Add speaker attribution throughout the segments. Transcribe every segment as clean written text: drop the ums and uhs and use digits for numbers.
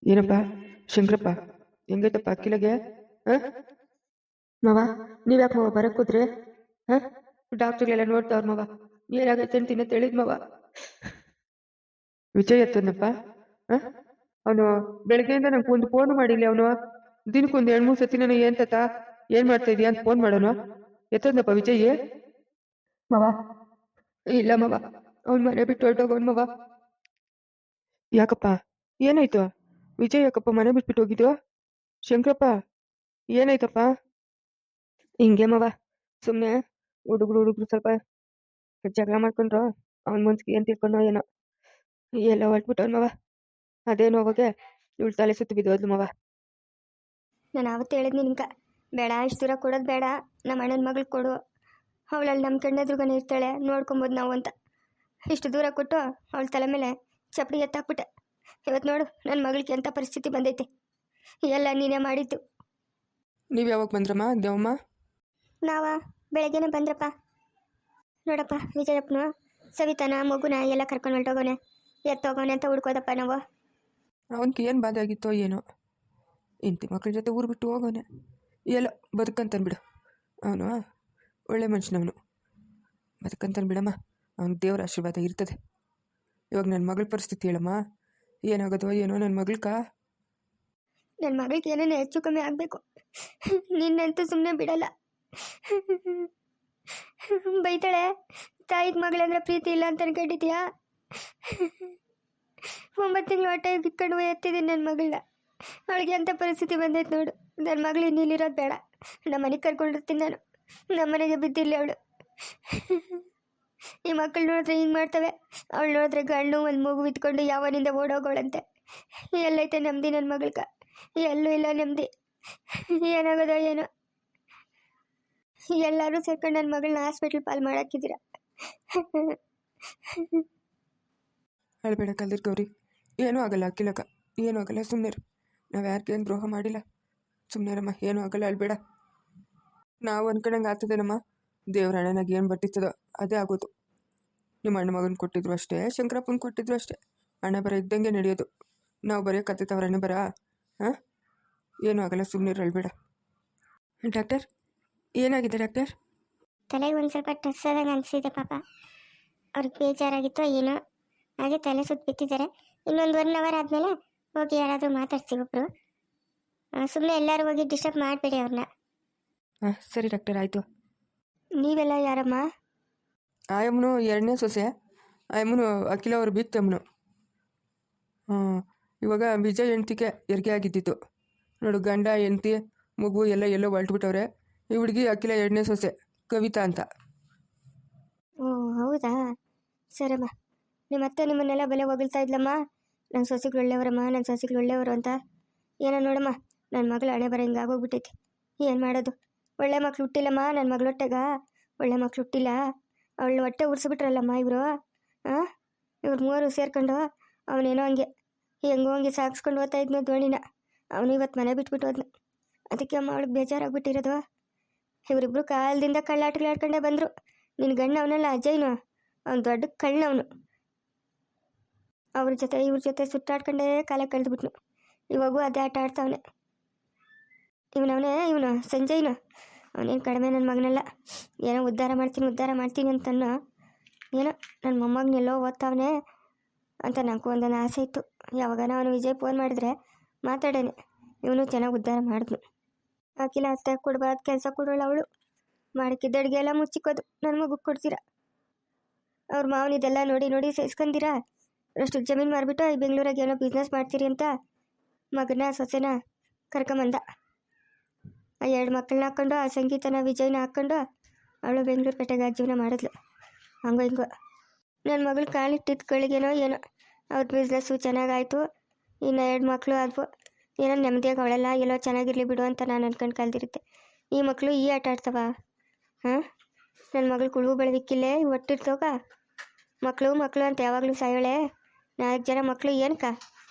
Speaker 1: ಏನಪ್ಪ ಶಂಕರಪ್ಪ, ಹೆಂಗೈತಪ್ಪ ಅಕ್ಕಿಲಗೆ? ಹಾಂ ಮಾವ, ನೀವ್ಯಾಕೆ ಮಾವ ಬರಕ್ಕೆ ಹೋದ್ರಿ? ಹಾಂ, ಡಾಕ್ಟ್ರುಗಳೆಲ್ಲ ನೋಡ್ತಾವ್ರ ಮಾವ, ಏನಾಗೈತೆ ಅಂತೀನಿ ಅಂತ ಹೇಳಿದ್ ಮಾವ. ವಿಜಯ್ ಎತ್ತನಪ್ಪ. ಹಾಂ, ಅವನು ಬೆಳಗ್ಗೆಯಿಂದ ನಂಗೆ ಒಂದು ಫೋನ್ ಮಾಡಿಲ್ಲ. ಅವನು ದಿನಕ್ಕೊಂದು 2-3 ಸತಿ ನಾನು ಏನ್ ತಾತ ಏನ್ ಮಾಡ್ತಾ ಇದೀಯ ಅಂತ ಫೋನ್ ಮಾಡೋನು. ಎತ್ತದನಪ್ಪ ವಿಜಯ್? ಮಾವ ಇಲ್ಲ ಮಾವ, ಅವ್ನ ಮನೆ ಬಿಟ್ಟು ಹೊರಟೋಗವನ್ ಮಾವ. ಯಾಕಪ್ಪ, ಏನಾಯ್ತು? ವಿಜಯ್ ಯಾಕಪ್ಪ ಮನೆ ಬಿಟ್ಬಿಟ್ಟು ಹೋಗಿದ್ದು? ಶಂಕರಪ್ಪ, ಏನಾಯ್ತಪ್ಪ? ಹಿಂಗೆ ಮಾವ, ಸುಮ್ಮನೆ ಹುಡುಗರು ಸ್ವಲ್ಪ ಜಗಳ ಮಾಡ್ಕೊಂಡ್ರು. ಅವ್ನ ಮನ್ಸಿಗೆ ಏನ್ ತಿಳ್ಕೊಂಡೋ ಏನೋ, ಎಲ್ಲ ಹೊರಟ್ಬಿಟ್ಟವನ್ ಮಾವ. ಅದೇನೋ ಅವಾಗೆ ಇವಳು ತಲೆ ಸುತ್ತು ಬಿದ್ದೋದ್ಲು ಮಾವ.
Speaker 2: ನಾನು ಆವತ್ತು ಹೇಳಿದ್ನಿ ನಿನ್ಕ, ಬೇಡ ಇಷ್ಟು ದೂರ ಕೊಡೋದು ಬೇಡ, ನಮ್ಮ ಅಣ್ಣನ ಮಗಳು ಕೊಡು, ಅವಳಲ್ಲಿ ನಮ್ಮ ಕಣ್ಣೆದ್ರುಗನೆ ಇರ್ತಾಳೆ, ನೋಡ್ಕೊಬೋದು ನಾವು ಅಂತ. ಇಷ್ಟು ದೂರ ಕೊಟ್ಟು ಅವಳ ತಲೆ ಮೇಲೆ ಚಪ್ಪಡಿ ಎತ್ತಾಕ್ಬಿಟ್ಟೆ. ಇವತ್ತು ನೋಡು ನನ್ನ ಮಗಳಿಗೆ ಎಂಥ ಪರಿಸ್ಥಿತಿ ಬಂದೈತೆ. ಎಲ್ಲ ನೀನೇ ಮಾಡಿದ್ದು.
Speaker 1: ನೀವು ಯಾವಾಗ ಬಂದ್ರಮ್ಮ ದೇವಮ್ಮ?
Speaker 2: ನಾವ ಬೆಳಗ್ಗೆನೆ ಬಂದ್ರಪ್ಪ. ನೋಡಪ್ಪ, ವಿಜಯಪ್ಪನು ಸವಿತಾನ ಮಗುನ ಎಲ್ಲ ಕರ್ಕೊಂಡು ಹೊರಟೋಗೋನೆ, ಎತ್ತೋಗೋನೆ ಅಂತ ಹುಡ್ಕೋದಪ್ಪ ನಾವು.
Speaker 1: ಅವನಿಗೆ ಏನು ಬಾಧೆ ಆಗಿತ್ತೋ ಏನೋ, ಇಂತಿ ಮಕ್ಕಳ ಜೊತೆ ಊರು ಬಿಟ್ಟು ಹೋಗೋನೆ, ಎಲ್ಲ ಬದುಕಂತಾನೆ ಬಿಡು. ಅವನು ಒಳ್ಳೆ ಮನುಷ್ಯನವನು, ಬದುಕಂತಾನೆ ಬಿಡಮ್ಮ. ಅವನಿಗೆ ದೇವರ ಆಶೀರ್ವಾದ ಇರ್ತದೆ. ಇವಾಗ ನನ್ನ ಮಗಳ ಪರಿಸ್ಥಿತಿ ಹೇಳಮ್ಮ, ಏನಾಗೋದೋ ಏನೋ ನನ್ನ ಮಗಳ್ಕ.
Speaker 2: ನನ್ನ ಮಗಳಿಗೆ ಏನೇನು ಹೆಚ್ಚು ಕಮ್ಮಿ ಆಗಬೇಕು, ನಿನ್ನಂತೂ ಸುಮ್ಮನೆ ಬಿಡಲ್ಲ. ಬೈತಾಳೆ, ತಾಯಿಗೆ ಮಗಳಂದ್ರೆ ಪ್ರೀತಿ ಇಲ್ಲ ಅಂತ ಅನ್ಕೊಂಡಿದ್ಯಾ? 9 ತಿಂಗಳು ಹೊಟ್ಟೆ ಬಿಕ್ಕೊಂಡು ಎತ್ತಿದ್ದೀನಿ ನನ್ನ ಮಗಳನ್ನ. ಅವಳಿಗೆ ಎಂಥ ಪರಿಸ್ಥಿತಿ ಬಂದೈತೆ ನೋಡು. ನನ್ನ ಮಗಳು ಇನ್ನಿಲ್ಲಿರೋದು ಬೇಡ, ನಮ್ಮ ಮನೆಗೆ ಕರ್ಕೊಂಡಿರ್ತೀನಿ ನಾನು. ನಮ್ಮ ಮನೆಗೆ ಬಿದ್ದಿರಲಿ ಅವಳು. ಈ ಮಕ್ಕಳು ನೋಡಿದ್ರೆ ಹಿಂಗೆ ಮಾಡ್ತವೆ, ಅವಳು ನೋಡಿದ್ರೆ ಗಂಡು ಒಂದು ಮಗು ಬಿತ್ಕೊಂಡು ಯಾವನಿಂದ ಓಡೋಗೋಳಂತೆ. ಎಲ್ಲೈತೆ ನೆಮ್ಮದಿ ನನ್ನ ಮಗಳ್ಗ? ಎಲ್ಲೂ ಇಲ್ಲ ನೆಮ್ಮದಿ. ಏನಾಗೋದೋ ಏನೋ, ಎಲ್ಲರೂ ಸೇರ್ಕೊಂಡು ನನ್ನ ಮಗಳನ್ನ ಹಾಸ್ಪಿಟ್ಲ್ ಪಾಲ್ ಮಾಡಾಕಿದ್ದೀರ.
Speaker 1: ಅಳ್ಬೇಡ ಕಲ್ದಿರ್ ಗೌರಿ, ಏನೂ ಆಗಲ್ಲ ಅಕ್ಕಿಲಕ್ಕ, ಏನೂ ಆಗಲ್ಲ. ಸುಮ್ಮನೆ ನಾವು ಯಾರಿಗೇನು ದ್ರೋಹ ಮಾಡಿಲ್ಲ, ಸುಮ್ಮನೆರಮ್ಮ, ಏನೂ ಆಗಲ್ಲ, ಅಳ್ಬೇಡ. ನಾವು ಅನ್ಕೊಂಡಂಗೆ ಆಗ್ತದೇನಮ್ಮ, ದೇವ್ರ ಹಣೆನಾಗ ಏನು ಬರ್ತಿತ್ತದೋ ಅದೇ ಆಗೋದು. ನಿಮ್ಮ ಅಣ್ಣ ಮಗನ ಕೊಟ್ಟಿದ್ರು ಅಷ್ಟೇ, ಶಂಕರಪ್ಪನ ಕೊಟ್ಟಿದ್ರು ಅಷ್ಟೇ. ಹಣೆ ಬರ ಇದ್ದಂಗೆ ನಡೆಯೋದು. ನಾವು ಬರೆಯೋಕ್ಕತ್ತೈತೆ ಅವ್ರ ಹಣೆ ಬರ? ಹಾಂ, ಏನೂ ಆಗಲ್ಲ, ಸುಮ್ಮನೆ ಅಳ್ಬೇಡ. ಡಾಕ್ಟರ್, ಏನಾಗಿದೆ ಡಾಕ್ಟರ್?
Speaker 2: ತಲೆಗೆ ಒಂದು ಸ್ವಲ್ಪ ಟಸ್ ಆದಂಗೆ ಅನಿಸಿದೆ ಪಾಪ. ಅವ್ರಿಗೆ ಬೇಜಾರಾಗಿತ್ತು ಏನೋ, ಹಾಗೆ ತಲೆ ಸುತ್ತ ಬಿತ್ತಿದ್ದಾರೆ. ಇನ್ನೊಂದು 1 ಅವರ್ ಆದಮೇಲೆ ಹೋಗಿ ಯಾರಾದರೂ ಮಾತಾಡ್ತೀವಿ ಒಬ್ಬರು. ಸುಮ್ಮನೆ ಎಲ್ಲರೂ ಹೋಗಿ ಡಿಸ್ಟರ್ಬ್ ಮಾಡಬೇಡಿ ಅವ್ರನ್ನ.
Speaker 1: ಹಾಂ ಸರಿ ಡಾಕ್ಟರ್, ಆಯಿತು.
Speaker 2: ನೀವೆಲ್ಲ ಯಾರಮ್ಮ?
Speaker 1: ಆಯಮ್ಮನು 2ನೇ ಸೊಸೆ, ಆಯಮ್ಮನು ಅಖಿಲ ಅವ್ರ ಬೀಗ್ತಮ್ಮನು. ಇವಾಗ ವಿಜಯ್ ಹೆಂಡ್ತಿಗೆ ಹೆರಿಗೆ ಆಗಿದ್ದಿತ್ತು ನೋಡು. ಗಂಡ ಹೆಂಡ್ತಿ ಮಗು ಎಲ್ಲ ಎಲ್ಲೋ ಹೊರಟ್ಬಿಟ್ಟವ್ರೆ. ಈ ಹುಡುಗಿ ಅಖಿಲ 2ನೇ ಸೊಸೆ, ಕವಿತಾ ಅಂತ.
Speaker 2: ಓ ಹೌದಾ, ಸರಮ್ಮ. ನಿಮ್ಮತ್ತೆ ನಿಮ್ಮನ್ನೆಲ್ಲ ಬೆಲೆ ಹೊಗಳ್ತಾ ಇದ್ಲಮ್ಮ, ನನ್ನ ಸೊಸೆಗಳು ಒಳ್ಳೆಯವರಮ್ಮ, ನನ್ನ ಸೊಸೆಗಳು ಒಳ್ಳೆಯವರು ಅಂತ. ಏನೋ ನೋಡಮ್ಮ, ನನ್ನ ಮಗಳು ಹಣೆ ಬರ ಹಿಂಗೆ ಆಗೋಗ್ಬಿಟ್ಟೈತಿ. ಏನು ಮಾಡೋದು? ಒಳ್ಳೆ ಮಕ್ಳು ಹುಟ್ಟಿಲ್ಲಮ್ಮ ನನ್ನ ಮಗಳ ಹೊಟ್ಟೆಗ, ಒಳ್ಳೆ ಮಕ್ಳು ಹುಟ್ಟಿಲ್ಲ. ಅವಳು ಹೊಟ್ಟೆ ಉರ್ಸ್ಬಿಟ್ರಲ್ಲಮ್ಮ ಇವರು. ಇವ್ರು 3 ಸೇರ್ಕೊಂಡು ಅವನೇನೋ ಹಂಗೆ ಹೆಂಗೋ ಹಂಗೆ ಸಾಗಿಸ್ಕೊಂಡು ಹೋಗ್ತಾ ಇದ್ನು ದೋಣಿನ. ಅವನು ಇವತ್ತು ಮನೆ ಬಿಟ್ಬಿಟ್ಟು ಹೋದ್ನು. ಅದಕ್ಕೆ ಅಮ್ಮ ಅವಳಿಗೆ ಬೇಜಾರಾಗ್ಬಿಟ್ಟಿರೋದು. ಇವರಿಬ್ರು ಕಾಲದಿಂದ ಕಳ್ಳಾಟಗಳಾಡ್ಕೊಂಡೇ ಬಂದರು. ನಿನ್ನ ಗಂಡ ಅವನೆಲ್ಲ ಅಜಯ್ನು, ಅವ್ನು ದೊಡ್ಡ ಕಳ್ಳವನು. ಅವ್ರ ಜೊತೆ ಇವ್ರ ಜೊತೆ ಸುತ್ತಾಡ್ಕೊಂಡೇ ಕಾಲ ಕಳೆದ್ಬಿಟ್ನು. ಇವಾಗೂ ಅದೇ ಆಟ ಆಡ್ತಾವನೆ. ಇವನು ಸಂಜಯ್ನು, ಅವನೇನು ಕಡಿಮೆ ನನ್ನ ಮಗನೆಲ್ಲ. ಏನೋ ಉದ್ಧಾರ ಮಾಡ್ತೀನಿ ಅಂತನೋ ಏನೋ. ನನ್ನ ಮೊಮ್ಮಗನೆಲ್ಲೋ ಓದ್ತಾವನೆ ಅಂತ ನನಗೂ ಒಂದೊಂದು ಆಸೆ ಇತ್ತು. ಯಾವಾಗ ಅವನು ವಿಜಯ್ ಫೋನ್ ಮಾಡಿದ್ರೆ ಮಾತಾಡೇನೆ, ಇವನು ಚೆನ್ನಾಗಿ ಉದ್ಧಾರ ಮಾಡಿದ್ನು. ಆಕಿಲ್ಲ ಅತ್ತೆ ಕೊಡ್ಬಾರ್ದು ಕೆಲಸ ಕೊಡೋಳು ಅವಳು. ಮಾಡಕ್ಕಿದ್ದ ಅಡುಗೆ ಎಲ್ಲ ಮುಚ್ಚಿಕ್ಕೋದು, ನನ್ನ ಮಗು ಕೊಡ್ತೀರಾ? ಅವ್ರ ಮಾವನಿದೆಲ್ಲ ನೋಡಿ ಸಹಿಸ್ಕೊಂಡಿರಾ? ಅಷ್ಟು ಜಮೀನು ಮಾರಿಬಿಟ್ಟು ಈ ಬೆಂಗಳೂರಾಗ ಏನೋ ಬಿಸ್ನೆಸ್ ಮಾಡ್ತೀರಿ ಅಂತ ಮಗನ ಸೊಸೆನ ಕರ್ಕೊಂಬಂದ. ಆ 2 ಮಕ್ಕಳನ್ನ ಹಾಕ್ಕೊಂಡು, ಆ ಸಂಗೀತನ ವಿಜಯ್ನ ಹಾಕ್ಕೊಂಡು ಅವಳು ಬೆಂಗಳೂರು ಪೇಟೆಗೆ ಜೀವನ ಮಾಡಿದ್ಲು. ಹಂಗೋ ಹಿಂಗೋ ನನ್ನ ಮಗಳು ಕಾಲಿಟ್ಟಿದ್ದು ಗಳಿಗೇನೋ ಏನೋ ಅವ್ರ ಬಿಸ್ನೆಸ್ಸು ಚೆನ್ನಾಗಾಯಿತು. ಇನ್ನು 2 ಮಕ್ಕಳು ಆದ್ವು. ಏನೋ ನೆಮ್ಮದಿಯಾಗಿ ಅವಳೆಲ್ಲ ಎಲ್ಲೋ ಚೆನ್ನಾಗಿರಲಿ ಬಿಡು ಅಂತ ನಾನು ಅನ್ಕೊಂಡು ಕಲ್ದಿರುತ್ತೆ. ಈ ಮಕ್ಕಳು ಈ ಆಟ ಆಡ್ತವ? ಹಾಂ, ನನ್ನ ಮಗಳು ಕುಳುವು ಬೆಳೆದಿಕ್ಕಿಲ್ಲೇ ಒಟ್ಟಿರ್ತೋಗ. ಮಕ್ಕಳು ಅಂತ ಯಾವಾಗಲೂ ಸಾಯೋಳೆ. 4 ಜನ ಮಕ್ಕಳು ಏನಕ್ಕ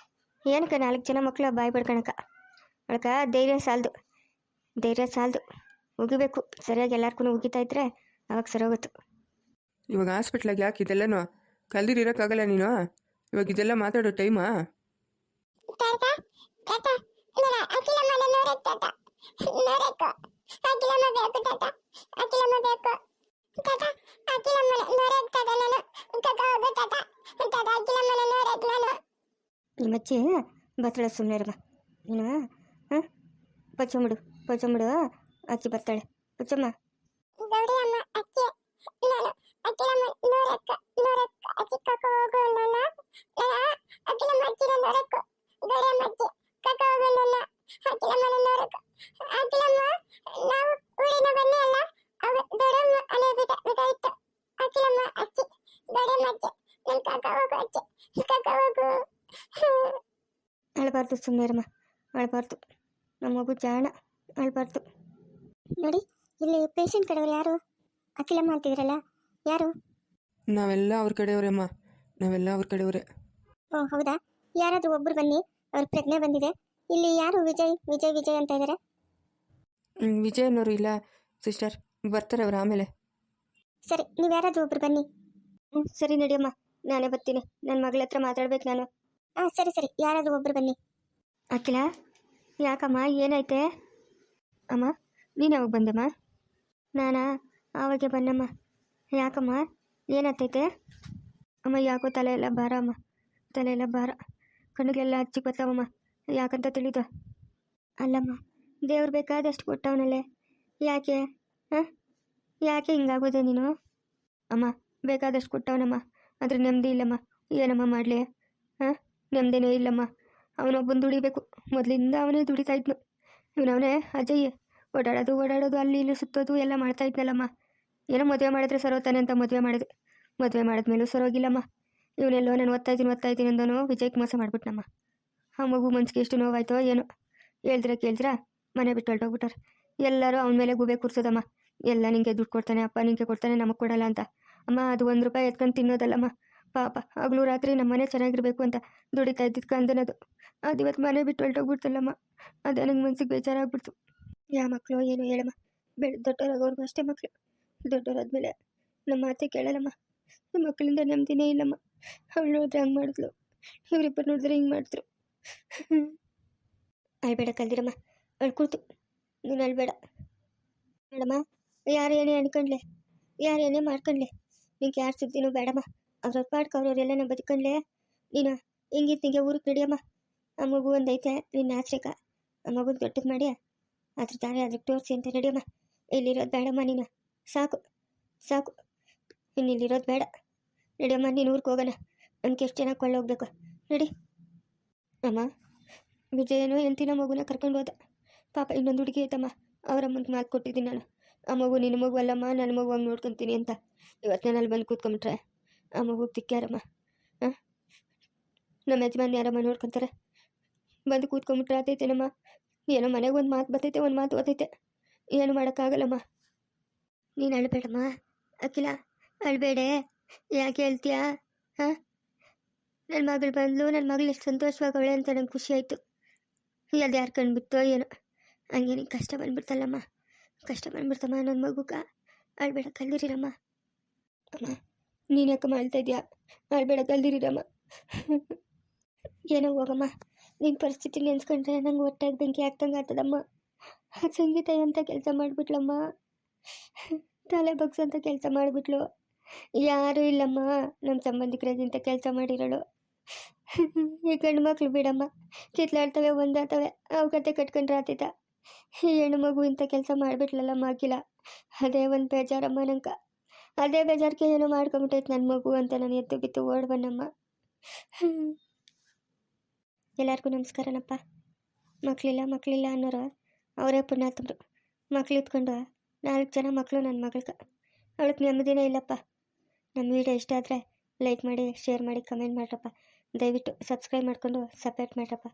Speaker 2: 4 ಜನ ಮಕ್ಕಳು ಬಾಯಿ ಬಿಡ್ಕೊಳಕ? ಅವಳಕ ಧೈರ್ಯ ಸಾಲದು. ಉಗಿಬೇಕು ಸರಿಯಾಗಿ, ಎಲ್ಲಾರ್ಗೂ ಉಗಿತಾ ಇದ್ರೆ ಅವಾಗ ಸರೋಗುತ್ತೆ.
Speaker 1: ಇವಾಗ ಹಾಸ್ಪಿಟ್ಲಾಗ ಯಾಕೆ ಇದೆಲ್ಲನೂ ಕಲ್ದಿರಿರೋಕ್ಕಾಗಲ್ಲ ನೀನು? ಇವಾಗ ಇದೆಲ್ಲ ಮಾತಾಡೋ ಟೈಮಾ?
Speaker 3: ತಾತ ನನ್ನ ಅಖಿಲಮ್ಮನ ನೋಡಕ್ ತಾತ ನೋಡಕ್ ಅಖಿಲಮ್ಮ ಬೇಕು ತಾತ ಅಖಿಲಮ್ಮ ಬೇಕು ತಾತ ಅಖಿಲಮ್ಮನ ನೋಡಕ್ ತಾತ ನಾನು ಕಕ್ಕ ಹೋಗು ತಾತ ತಾತ ಅಖಿಲಮ್ಮನ ನೋಡಕ್ ನಾನು
Speaker 2: ನಿಮ್ಮಚ್ಚಿ ಬತ್ತಳ ಸುಮ್ಮನೆ ಇರಮ್ಮ ನೀನು ಹಾಂ ಪಚ್ಚಂಬಿಡು ಅಚ್ಚಿ ಬರ್ತಾಳೆ ಪಚ್ಚಮ್ಮ
Speaker 3: ಗೌರಿ ಅಮ್ಮ ಅಚ್ಚಿ ನಾನು ಅಖಿಲಮ್ಮ ನೋಡಕ್ ಅಚ್ಚಿ ಕಕ್ಕ ಹೋಗು ನನ್ನ ಅಖಿಲಮ್ಮ ಅಚ್ಚಿನ ನೋಡಕ್ ಗೌರಿ ಅಮ್ಮ ಅಚ್ಚಿ ಕಕ್ಕ ಹೋಗು ನನ್ನ ಅಖಿಲಮ್ಮನ ನೋಡಕ್ ಅಖಿಲಮ್ಮ ನಾವು ಊರಿನ ಬನ್ನಿ ಅಲ್ಲ ಅವ ದೊಡ್ಡಮ್ಮ ಅನೆ ಬಿದ್ದಾಯ್ತು ಅಖಿಲಮ್ಮ ಅಚ್ಚಿ ಗೌರಿ ಅಮ್ಮ ಅಚ್ಚಿ ನನ್ ಕಕ್ಕ ಹೋಗು ಅಚ್ಚಿ ಕಕ್ಕ ಹೋಗು
Speaker 2: ಅಳಬಾರ್ದು ಸುಮ್ಮನೆ ಇರಮ್ಮ ಅಳಬಾರ್ದು ನಮ್ಮ ಮಗು ಜಾಣ ಅಳಬಾರ್ದು
Speaker 3: ನೋಡಿ ಇಲ್ಲಿ ಪೇಷಂಟ್ ಕಡೆಯವರು ಯಾರು ಅಖಿಲಮ್ಮ ಅಂತಿದ್ರಲ್ಲ ಯಾರು
Speaker 1: ನಾವೆಲ್ಲ ಅವ್ರ ಕಡೆಯವರಮ್ಮ, ನಾವೆಲ್ಲ ಅವ್ರ ಕಡೆಯವರೇ.
Speaker 3: ಓ ಹೌದಾ ಯಾರಾದ್ರೂ ಒಬ್ರು ಬನ್ನಿ ಅವ್ರ ಪ್ರಜ್ಞೆ ಬಂದಿದೆ ಇಲ್ಲಿ ಯಾರು ವಿಜಯ್ ಅಂತ ಇದ್ದಾರೆ
Speaker 1: ವಿಜಯ್ ಅನ್ನೋರು ಇಲ್ಲ ಸಿಸ್ಟರ್, ಬರ್ತಾರೆ ಅವ್ರು ಆಮೇಲೆ.
Speaker 3: ಸರಿ ನೀವು ಯಾರಾದ್ರೂ ಒಬ್ರು ಬನ್ನಿ
Speaker 2: ಸರಿ ನಡಿಯಮ್ಮ, ನಾನೇ ಬರ್ತೀನಿ. ನನ್ನ ಮಗಳ ಹತ್ರ ಮಾತಾಡ್ಬೇಕು ನಾನು.
Speaker 3: ಸರಿ ಯಾರಾದ್ರೂ ಒಬ್ರು ಬನ್ನಿ
Speaker 2: ಅಖಿಲ ಯಾಕಮ್ಮ ಏನಾಯ್ತೆ ಅಮ್ಮ? ನೀನು ಯಾವಾಗ ಬಂದಮ್ಮ? ನಾನಾ ಆವಾಗೆ ಬನ್ನಮ್ಮ. ಯಾಕಮ್ಮ ಏನಾಗ್ತೈತೆ ಅಮ್ಮ? ಯಾಕೋ ತಲೆ ಎಲ್ಲ ಭಾರ ಅಮ್ಮ, ತಲೆ ಎಲ್ಲ ಭಾರ, ಕಣ್ಣಿಗೆಲ್ಲ ಹಚ್ಚಿ ಬರ್ತಾವಮ್ಮ. ಯಾಕಂತ ತಿಳಿದ? ಅಲ್ಲಮ್ಮ, ದೇವ್ರು ಬೇಕಾದಷ್ಟು ಕೊಟ್ಟವನಲ್ಲೇ, ಯಾಕೆ ಹಾಂ ಯಾಕೆ ಹಿಂಗಾಗೋದೆ ನೀನು? ಅಮ್ಮ ಬೇಕಾದಷ್ಟು ಕೊಟ್ಟವನಮ್ಮ, ಆದರೆ ನೆಮ್ಮದಿ ಇಲ್ಲಮ್ಮ. ಏನಮ್ಮ ಮಾಡಲಿ? ಹಾಂ ನೆಮ್ಮದಿನೇ ಇಲ್ಲಮ್ಮ. ಅವನೊಬ್ಬನು ದುಡಿಬೇಕು, ಮೊದಲಿಂದ ಅವನೇ ದುಡಿತಾ ಇದ್ನು. ಇವನವನೇ ಅಜಯ್, ಓಡಾಡೋದು ಅಲ್ಲಿ ಇಲ್ಲಿ ಸುತ್ತೋದು ಎಲ್ಲ ಮಾಡ್ತಾ ಇದ್ನಲ್ಲಮ್ಮ. ಏನೋ ಮದುವೆ ಮಾಡಿದ್ರೆ ಸರೋತಾನೆ ಅಂತ ಮದುವೆ ಮಾಡಿದೆ, ಮದುವೆ ಮಾಡಿದ್ಮೇಲೂ ಸರೋಗಿಲ್ಲಮ್ಮ. ಇವನೆಲ್ಲೋ ನಾನು ಓದ್ತಾ ಇದ್ದೀನಿ ಅಂದನು ವಿಜಯ್ಗೆ ಮೋಸ ಮಾಡಿಬಿಟ್ನಮ್ಮ. ಆ ಮಗು ಮನ್ಸಿಗೆ ಎಷ್ಟು ನೋವಾಯ್ತೋ ಏನೋ. ಕೇಳಿದ್ರ ಮನೆ ಬಿಟ್ಟು ಹೊರಟೋಗ್ಬಿಟ್ಟಾರೆ. ಎಲ್ಲರೂ ಅವನ ಮೇಲೆ ಗೂಬೆ ಕೂರ್ಸೋದಮ್ಮ. ಎಲ್ಲ ನಿಂಗೆ ದುಡ್ಡು ಕೊಡ್ತಾನೆ, ಅಪ್ಪ ನಿಂಗೆ ಕೊಡ್ತಾನೆ, ನಮಗೆ ಕೊಡಲ್ಲ ಅಂತ. ಅಮ್ಮ ಅದು 1 ರೂಪಾಯಿ ಎತ್ಕೊಂಡು ತಿನ್ನೋದಲ್ಲಮ್ಮ. ಪಾಪ ಹಗಲು ರಾತ್ರಿ ನಮ್ಮ ಮನೆ ಚೆನ್ನಾಗಿರ್ಬೇಕು ಅಂತ ದುಡಿತಾ ಇದ್ದಿದ್ದು ಕಂದನದು. ಅದು ಇವತ್ತು ಮನೆ ಬಿಟ್ಟು ಹೊರಟೋಗ್ಬಿಡ್ತಲ್ಲಮ್ಮ. ಅದೇ ನಂಗೆ ಮನ್ಸಿಗೆ ಬೇಜಾರಾಗ್ಬಿಡ್ತು. ಯಾವ ಮಕ್ಕಳು ಏನು ಹೇಳಮ್ಮ, ದೊಡ್ಡವರಾಗೋರ್ಗು ಅಷ್ಟೇ ಮಕ್ಕಳು. ದೊಡ್ಡವರಾದ್ಮೇಲೆ ನಮ್ಮ ಮಾತೆ ಕೇಳಲ್ಲಮ್ಮ. ನಮ್ಮ ಮಕ್ಕಳಿಂದ ನೆಮ್ಮದಿನೇ ಇಲ್ಲಮ್ಮ. ಅವಳು ನೋಡಿದ್ರೆ ಹಂಗೆ ಮಾಡಿದ್ಲು, ಇವರಿಬ್ಬರು ನೋಡಿದ್ರೆ ಹಿಂಗೆ ಮಾಡಿದ್ರು. ಅಳ್ಬೇಡ ಕಲ್ದಿರಮ್ಮ, ಅಳ್ಕೊಳ್ತು ನೀನು ಅಳ್ಬೇಡ ಮೇಡಮ್ಮ. ಯಾರು ಏನೇ ಅನ್ಕೊಂಡ್ಲೆ, ಯಾರು ಏನೇ ಮಾಡ್ಕೊಂಡ್ಲೆ, ನಿಂಗೆ ಯಾರು ಸುದ್ದಿನೂ ಬೇಡಮ್ಮ. ಅವ್ರ ಪಾಡ್ಕ ಅವ್ರವರೆಲ್ಲ ನಾ ಬದುಕೊಂಡ್ಲೆ. ನೀನು ಹಿಂಗಿತ್ತು ನಿಂಗೆ ಊರಿಗೆ ನಡಿಯಮ್ಮ. ಆ ಮಗು ಒಂದೈತೆ ನಿನ್ನ ಆಶ್ರಕ, ಆ ಮಗುನ ದೊಡ್ಡದು ಮಾಡಿ ಅದ್ರ ದಾರಿ ಅದಕ್ಕೆ ತೋರಿಸಿ ಅಂತ ನಡಿಯಮ್ಮ. ಇಲ್ಲಿರೋದು ಬೇಡಮ್ಮ, ನೀನು ಸಾಕು ಇನ್ನು ಇಲ್ಲಿರೋದು ಬೇಡ. ನಡಿಯಮ್ಮ, ನೀನು ಊರಿಗೆ ಹೋಗೋಣ. ನನಗೆ ಎಷ್ಟು ಚೆನ್ನಾಗಿ ಕೊಳ್ಳೋಗ್ಬೇಕು. ನಡಿ ಅಮ್ಮ. ವಿಜಯನು ಎಂತಿನ ಮಗುನ ಕರ್ಕೊಂಡು ಹೋದ. ಪಾಪ ಇನ್ನೊಂದು ಹುಡುಗಿ ಐತಮ್ಮ, ಅವರಮ್ಮಂಗೆ ಮಾತು ಕೊಟ್ಟಿದ್ದೀನಿ ನಾನು. ಆ ಮಗು ನಿನ್ನ ಮಗು ಅಲ್ಲಮ್ಮ, ನನ್ನ ಮಗು ಹಂಗೆ ನೋಡ್ಕೊತೀನಿ ಅಂತ. ಇವತ್ತು ನಾನು ಅಲ್ಲಿ ಬಂದು ಕೂತ್ಕೊಂಬಿಟ್ರೆ ಆ ಮಗುಗೆ ತಿಕ್ಕ್ಯಾರಮ್ಮ. ಹಾಂ ನಮ್ಮ ಯಜಮಾನ್ ಯಾರಮ್ಮ ನೋಡ್ಕೊತಾರೆ? ಬಂದು ಕೂತ್ಕೊಂಬಿಟ್ರೆ ಆತೈತೇನಮ್ಮ. ಏನೋ ಮನೆಗೆ ಒಂದು ಮಾತು ಬರ್ತೈತೆ, ಒಂದು ಮಾತು ಓದೈತೆ, ಏನು ಮಾಡೋಕ್ಕಾಗಲ್ಲಮ್ಮ. ನೀನು ಅಳ್ಬೇಡಮ್ಮ ಅಖಿಲ, ಅಳ್ಬೇಡೆ. ಯಾಕೆ ಹೇಳ್ತೀಯಾ? ಹಾಂ ನನ್ನ ಮಗಳು ಬಂದಳು, ನನ್ನ ಮಗಳು ಎಷ್ಟು ಸಂತೋಷವಾಗವಳೆ ಅಂತ ನಂಗೆ ಖುಷಿ ಆಯಿತು. ಅದು ಯಾರು ಕಂಡುಬಿಡ್ತೋ ಏನೋ, ಹಂಗೆ ನಿಂಗೆ ಕಷ್ಟ ಬಂದ್ಬಿಡ್ತಲ್ಲಮ್ಮ, ಕಷ್ಟ ಬಂದ್ಬಿಡ್ತಮ್ಮ ನನ್ನ ಮಗುಗ. ಅಳ್ಬೇಡ ಕಲ್ದಿರಿರಮ್ಮ. ಅಮ್ಮ ನೀನು ಯಾಕಮ್ಮ ಅಳ್ತಾ ಇದೆಯಾ? ಅಳ್ಬೇಡ ಕಲ್ದಿರಿರಮ್ಮ. ಏನೋ ಹೋಗಮ್ಮ, ನಿನ್ನ ಪರಿಸ್ಥಿತಿ ನೆನ್ಸ್ಕೊಂಡ್ರೆ ನಂಗೆ ಒಟ್ಟಾಗಿ ಬೆಂಕಿ ಹಾಕ್ದಂಗೆ ಆಗ್ತದಮ್ಮ. ಸಂಗೀತ ಅಂತ ಕೆಲಸ ಮಾಡಿಬಿಟ್ಲಮ್ಮ, ತಲೆ ಬಗ್ಸಂತ ಕೆಲಸ ಮಾಡಿಬಿಟ್ಲು. ಯಾರೂ ಇಲ್ಲಮ್ಮ ನಮ್ಮ ಸಂಬಂಧಿಕರಾಗಿಂತ ಕೆಲಸ ಮಾಡಿರೋಳು. ಈ ಗಂಡು ಮಕ್ಳು ಬಿಡಮ್ಮ, ಕಿತ್ಲಾಡ್ತವೆ, ಒಂದಾತವೆ, ಅವು ಕತೆ ಕಟ್ಕೊಂಡ್ರೆ ಆತೈತ. ಹೆಣ್ಣು ಮಗು ಇಂಥ ಕೆಲಸ ಮಾಡಿಬಿಟ್ಲಲ್ಲಮ್ಮ ಅಖಿಲ. ಅದೇ ಒಂದು ಬೇಜಾರಮ್ಮ ನಂಗೆ. ಅದೇ ಬೇಜಾರಿಗೆ ಏನೋ ಮಾಡ್ಕೊಂಬಿಟ್ಟೈತೆ ನನ್ನ ಮಗು ಅಂತ ನಾನು ಎತ್ತು ಬಿತ್ತು ಓಡ್ ಬನ್ನಮ್ಮ. ಎಲ್ಲರಿಗೂ ನಮಸ್ಕಾರನಪ್ಪ. ಮಕ್ಕಳಿಲ್ಲ ಅನ್ನೋರು ಅವರೇ ಪುಣ್ಯಾತ್ಮರು. ಮಕ್ಳು ಇತ್ಕೊಂಡು 4 ಜನ ಮಕ್ಕಳು ನನ್ನ ಮಗಳ್ಗೆ. ಅವಳಿಗೆ ನೆಮ್ಮದಿನೇ ಇಲ್ಲಪ್ಪ. ನಮ್ಮ ವಿಡಿಯೋ ಇಷ್ಟ ಆದರೆ ಲೈಕ್ ಮಾಡಿ, ಶೇರ್ ಮಾಡಿ, ಕಮೆಂಟ್ ಮಾಡ್ರಪ್ಪ. ದಯವಿಟ್ಟು ಸಬ್ಸ್ಕ್ರೈಬ್ ಮಾಡಿಕೊಂಡು ಸಪೋರ್ಟ್ ಮಾಡ್ರಪ್ಪ.